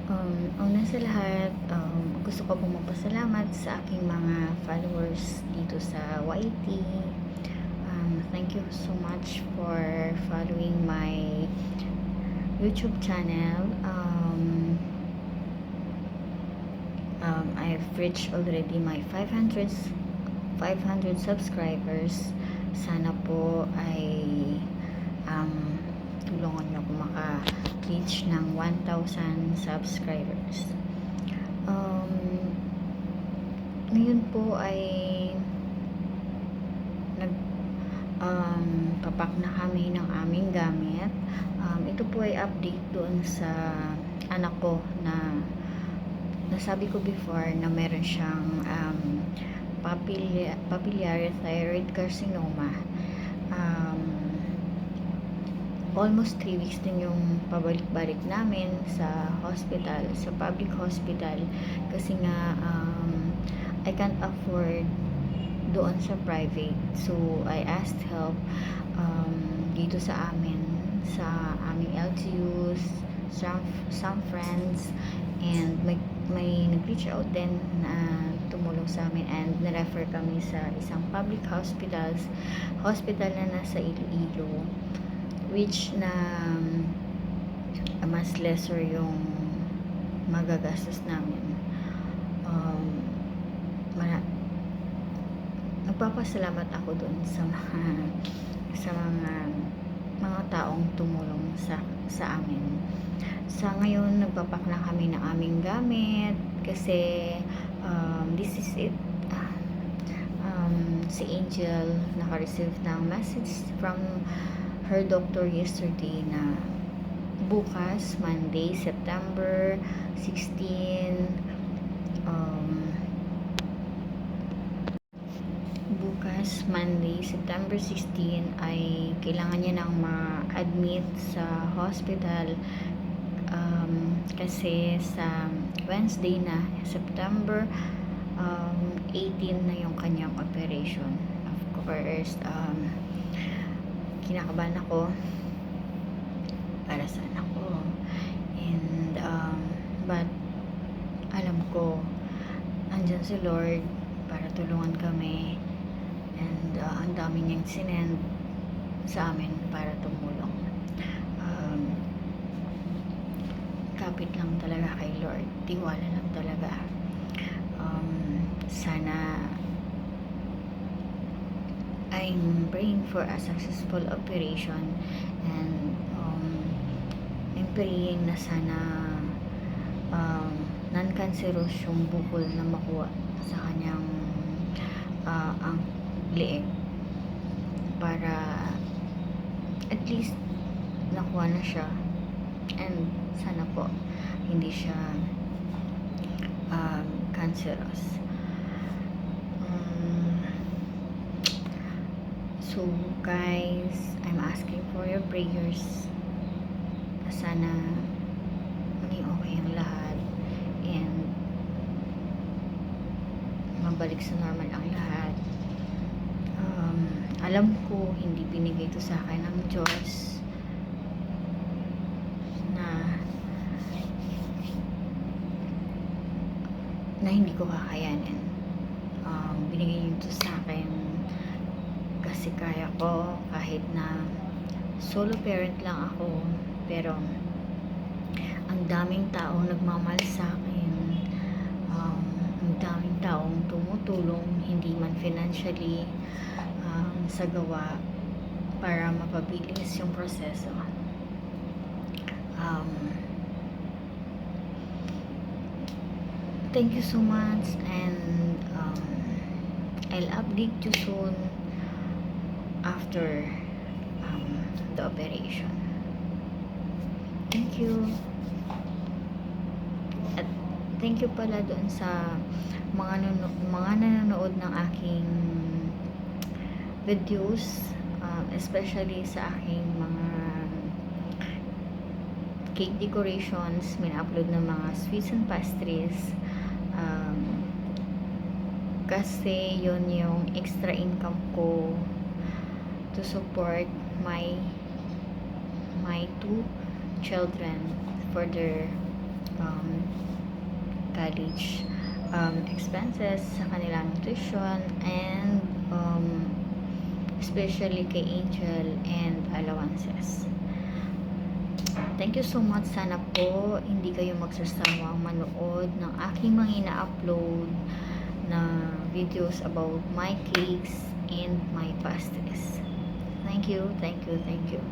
Una sa lahat, gusto ko pong magpasalamat sa aking mga followers dito sa YT. Thank you so much for following my YouTube channel. I've reached already my 500 subscribers. Sana po ay tulungan niyo ako maka-reach ng 1,000 subscribers. Ngayon po ay papak na kami ng aming gamit. Ito po ay update doon sa anak ko na nasabi ko before na meron siyang papillary thyroid carcinoma. Almost 3 weeks din yung pabalik-balik namin sa hospital, sa public hospital, kasi nga I can't afford doon sa private. So I asked help dito sa aming LGUs, some friends, and may nag-reach out din na tumulong sa amin, and na-refer kami sa isang public hospital na nasa Iloilo, which na mas lesser yung magagastos namin. Nagpapasalamat ako doon sa mga taong tumulong sa amin. Sa ngayon, nagpapak na kami ng aming gamit kasi this is it. Si Angel naka-receive ng message from her doctor yesterday na bukas, Monday, September 16, bukas, Monday, September 16 ay kailangan niya nang ma-admit sa hospital kasi sa Wednesday na, September 18 na yung kanyang operation. Of course, kinakabahan ako para sa anak ko, and but alam ko andyan si Lord para tulungan kami, and ang dami niyang sinend sa amin para tumulong. Kapit lang talaga kay Lord, tiwala lang talaga. Sana I'm praying for a successful operation, and I'm praying na sana non-cancerous yung bukol na makuha sa kanyang ang leeg, para at least nakuha na siya, and sana po hindi siya cancerous. So guys, I'm asking for your prayers na sana maging okay ang lahat, and mabalik sa normal ang lahat. Alam ko hindi binigay ito sa akin ng Diyos na hindi ko kakayanin. Binigay niyo ito sa akin kasi kaya ko, kahit na solo parent lang ako, pero ang daming taong nagmamahal sa akin, ang daming taong tumutulong, hindi man financially, sa gawa para mapabilis yung proseso. Thank you so much, and I'll update you soon after the operation. Thank you. At thank you pala doon sa mga nanonood ng aking videos, especially sa aking mga cake decorations, mina-upload ng mga sweets and pastries, kasi yun yung extra income ko to support my two children for their um, college expenses, sa kanilang nutrition, and especially kay Angel and allowances. Thank you so much. Sana po hindi kayo magsasawang manood ng aking mga ina-upload na videos about my cakes and my pastries. Thank you, thank you, thank you.